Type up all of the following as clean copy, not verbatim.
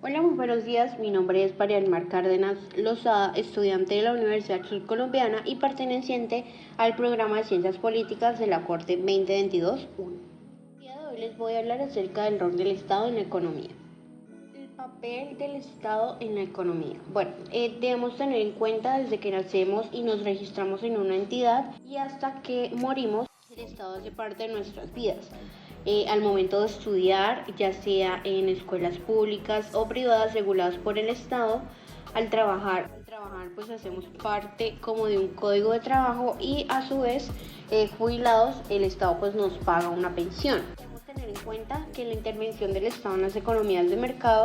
Hola, muy buenos días. Mi nombre es María del Mar Cárdenas Lozada, estudiante de la Universidad Surcolombiana y perteneciente al programa de Ciencias Políticas de la Corte 2022-1. El día de hoy les voy a hablar acerca del rol del Estado en la economía. El papel del Estado en la economía. Bueno, debemos tener en cuenta desde que nacemos y nos registramos en una entidad y hasta que morimos, el Estado hace parte de nuestras vidas. Al momento de estudiar, ya sea en escuelas públicas o privadas reguladas por el Estado, al trabajar pues hacemos parte como de un código de trabajo y a su vez jubilados el Estado pues nos paga una pensión. Debemos tener en cuenta que la intervención del Estado en las economías de mercado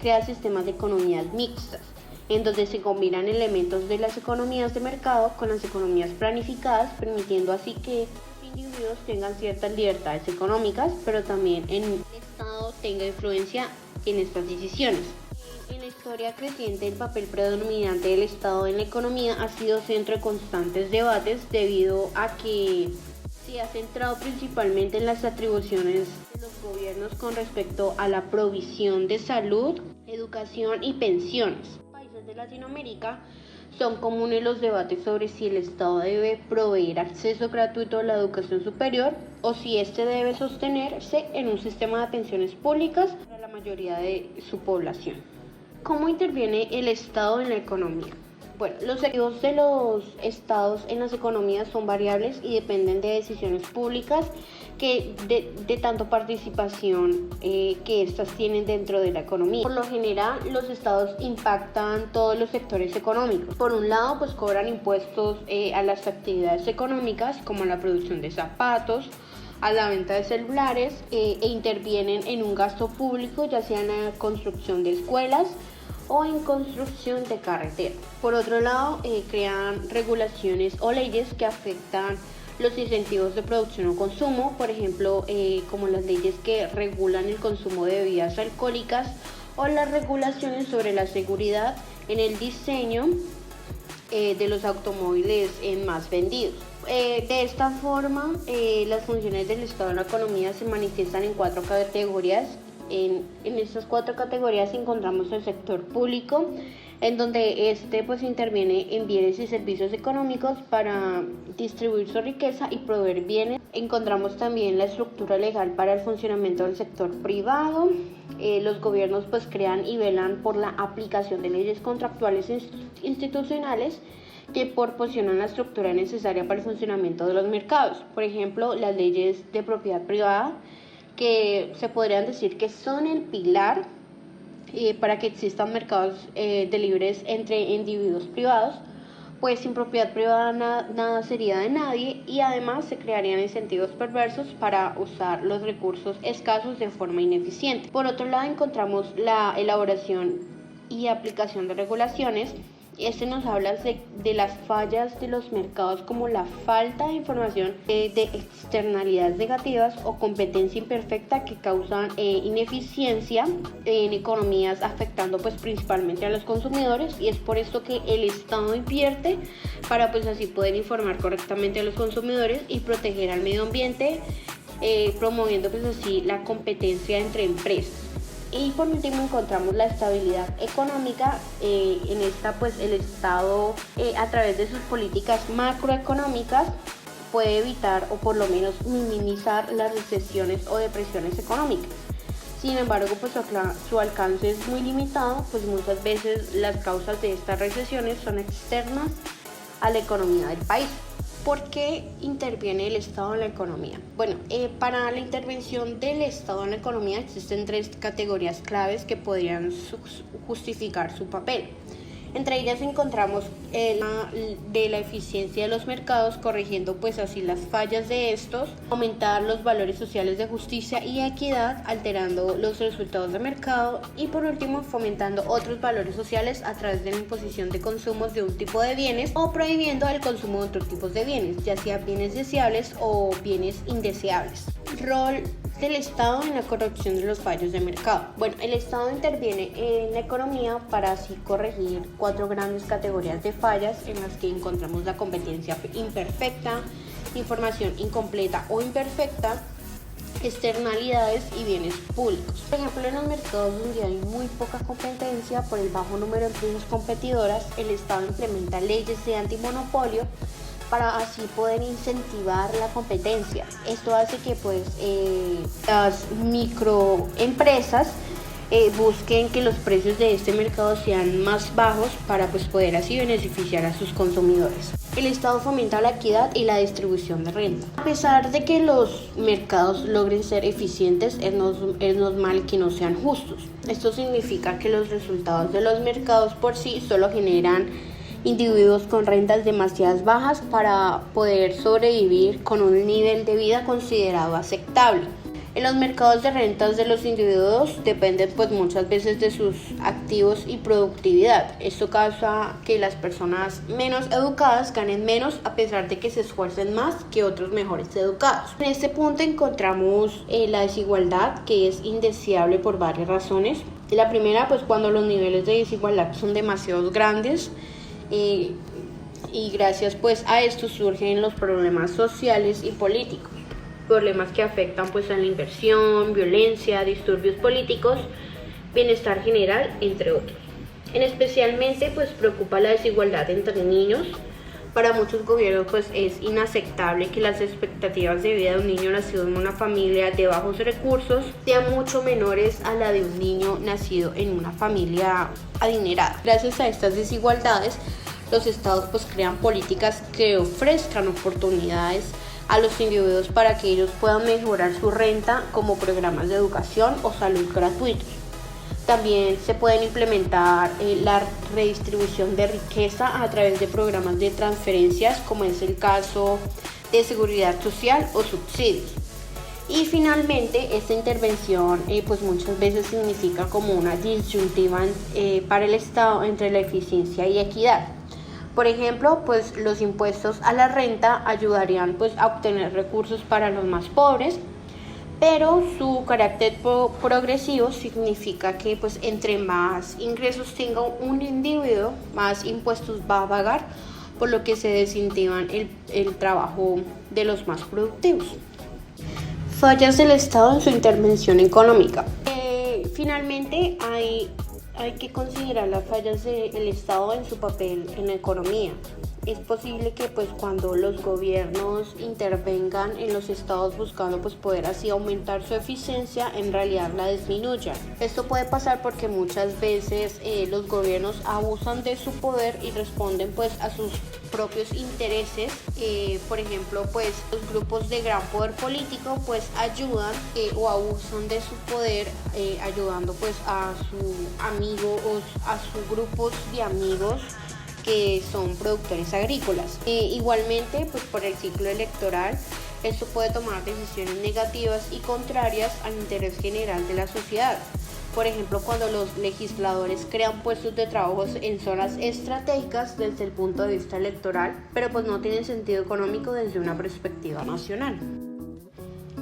crea sistemas de economías mixtas, en donde se combinan elementos de las economías de mercado con las economías planificadas, permitiendo así que individuos tengan ciertas libertades económicas, pero también el Estado tenga influencia en estas decisiones. En la historia creciente, el papel predominante del Estado en la economía ha sido centro de constantes debates debido a que se ha centrado principalmente en las atribuciones de los gobiernos con respecto a la provisión de salud, educación y pensiones. En países de Latinoamérica son comunes los debates sobre si el Estado debe proveer acceso gratuito a la educación superior o si éste debe sostenerse en un sistema de pensiones públicas para la mayoría de su población. ¿Cómo interviene el Estado en la economía? Bueno, los efectos de los estados en las economías son variables y dependen de decisiones públicas de tanto participación que éstas tienen dentro de la economía. Por lo general, los estados impactan todos los sectores económicos. Por un lado, pues cobran impuestos a las actividades económicas como la producción de zapatos, a la venta de celulares e intervienen en un gasto público, ya sea en la construcción de escuelas o en construcción de carreteras. Por otro lado, crean regulaciones o leyes que afectan los incentivos de producción o consumo, por ejemplo, como las leyes que regulan el consumo de bebidas alcohólicas o las regulaciones sobre la seguridad en el diseño de los automóviles más vendidos. De esta forma, las funciones del Estado en la economía se manifiestan en cuatro categorías. En estas cuatro categorías encontramos el sector público, en donde pues interviene en bienes y servicios económicos para distribuir su riqueza y proveer bienes. Encontramos también la estructura legal para el funcionamiento del sector privado. Los gobiernos pues crean y velan por la aplicación de leyes contractuales institucionales que proporcionan la estructura necesaria para el funcionamiento de los mercados. Por ejemplo, las leyes de propiedad privada, que se podrían decir que son el pilar para que existan mercados de libres entre individuos privados, pues sin propiedad privada nada sería de nadie y además se crearían incentivos perversos para usar los recursos escasos de forma ineficiente. Por otro lado, encontramos la elaboración y aplicación de regulaciones. Este nos habla de las fallas de los mercados, como la falta de información de externalidades negativas o competencia imperfecta que causan ineficiencia en economías, afectando pues principalmente a los consumidores, y es por esto que el Estado invierte para pues así poder informar correctamente a los consumidores y proteger al medio ambiente, promoviendo pues así la competencia entre empresas. Y por último encontramos la estabilidad económica. En esta pues el Estado a través de sus políticas macroeconómicas puede evitar o por lo menos minimizar las recesiones o depresiones económicas. Sin embargo, pues su alcance es muy limitado, pues muchas veces las causas de estas recesiones son externas a la economía del país. ¿Por qué interviene el Estado en la economía? Bueno, para la intervención del Estado en la economía existen tres categorías claves que podrían justificar su papel. Entre ellas encontramos de la eficiencia de los mercados, corrigiendo pues así las fallas de estos, aumentar los valores sociales de justicia y equidad, alterando los resultados de mercado, y por último fomentando otros valores sociales a través de la imposición de consumos de un tipo de bienes o prohibiendo el consumo de otros tipos de bienes, ya sea bienes deseables o bienes indeseables. Rol del Estado en la corrección de los fallos de mercado. Bueno, el Estado interviene en la economía para así corregir cuatro grandes categorías de fallas en las que encontramos la competencia imperfecta, información incompleta o imperfecta, externalidades y bienes públicos. Por ejemplo, en los mercados donde hay muy poca competencia por el bajo número de empresas competidoras, el Estado implementa leyes de antimonopolio para así poder incentivar la competencia. Esto hace que las microempresas busquen que los precios de este mercado sean más bajos para poder así beneficiar a sus consumidores. El Estado fomenta la equidad y la distribución de renta. A pesar de que los mercados logren ser eficientes, es normal que no sean justos. Esto significa que los resultados de los mercados por sí solo generan individuos con rentas demasiado bajas para poder sobrevivir con un nivel de vida considerado aceptable. En los mercados de rentas de los individuos dependen muchas veces de sus activos y productividad. Esto causa que las personas menos educadas ganen menos a pesar de que se esfuercen más que otros mejores educados. En este punto encontramos la desigualdad, que es indeseable por varias razones. La primera, cuando los niveles de desigualdad son demasiado grandes y gracias a esto surgen los problemas sociales y políticos. Problemas que afectan a la inversión, violencia, disturbios políticos, bienestar general, entre otros. Especialmente preocupa la desigualdad entre niños. Para muchos gobiernos es inaceptable que las expectativas de vida de un niño nacido en una familia de bajos recursos sean mucho menores a la de un niño nacido en una familia adinerada. Gracias a estas desigualdades, los estados crean políticas que ofrezcan oportunidades a los individuos para que ellos puedan mejorar su renta, como programas de educación o salud gratuitos. También se pueden implementar la redistribución de riqueza a través de programas de transferencias, como es el caso de seguridad social o subsidios. Y finalmente, esta intervención muchas veces significa como una disyuntiva para el Estado entre la eficiencia y equidad. Por ejemplo, los impuestos a la renta ayudarían a obtener recursos para los más pobres, pero su carácter progresivo significa que entre más ingresos tenga un individuo, más impuestos va a pagar, por lo que se desincentivan el trabajo de los más productivos. Fallas del Estado en su intervención económica. Finalmente, hay que considerar las fallas del Estado en su papel en la economía. Es posible que cuando los gobiernos intervengan en los estados buscando poder así aumentar su eficiencia, en realidad la disminuyan. Esto puede pasar porque muchas veces los gobiernos abusan de su poder y responden a sus propios intereses. Por ejemplo, los grupos de gran poder político ayudan o abusan de su poder ayudando a su amigo o a sus grupos de amigos que son productores agrícolas. Igualmente, por el ciclo electoral, esto puede tomar decisiones negativas y contrarias al interés general de la sociedad. Por ejemplo, cuando los legisladores crean puestos de trabajo en zonas estratégicas desde el punto de vista electoral, pero no tienen sentido económico desde una perspectiva nacional.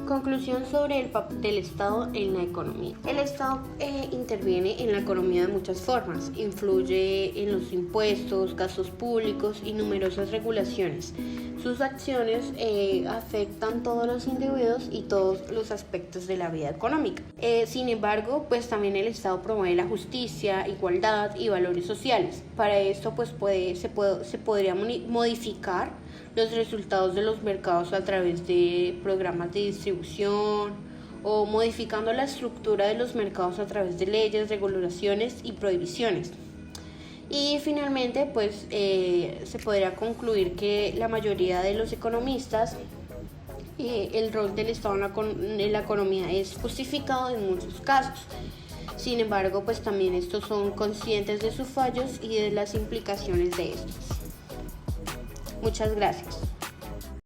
Conclusión sobre el papel del Estado en la economía. El Estado interviene en la economía de muchas formas. Influye en los impuestos, gastos públicos y numerosas regulaciones. Sus acciones afectan todos los individuos y todos los aspectos de la vida económica. Sin embargo, también el Estado promueve la justicia, igualdad y valores sociales. Para esto, se podría modificar los resultados de los mercados a través de programas de distribución o modificando la estructura de los mercados a través de leyes, regulaciones y prohibiciones. Y finalmente, se podría concluir que la mayoría de los economistas, el rol del Estado en la economía es justificado en muchos casos. Sin embargo, también estos son conscientes de sus fallos y de las implicaciones de estos. Muchas gracias.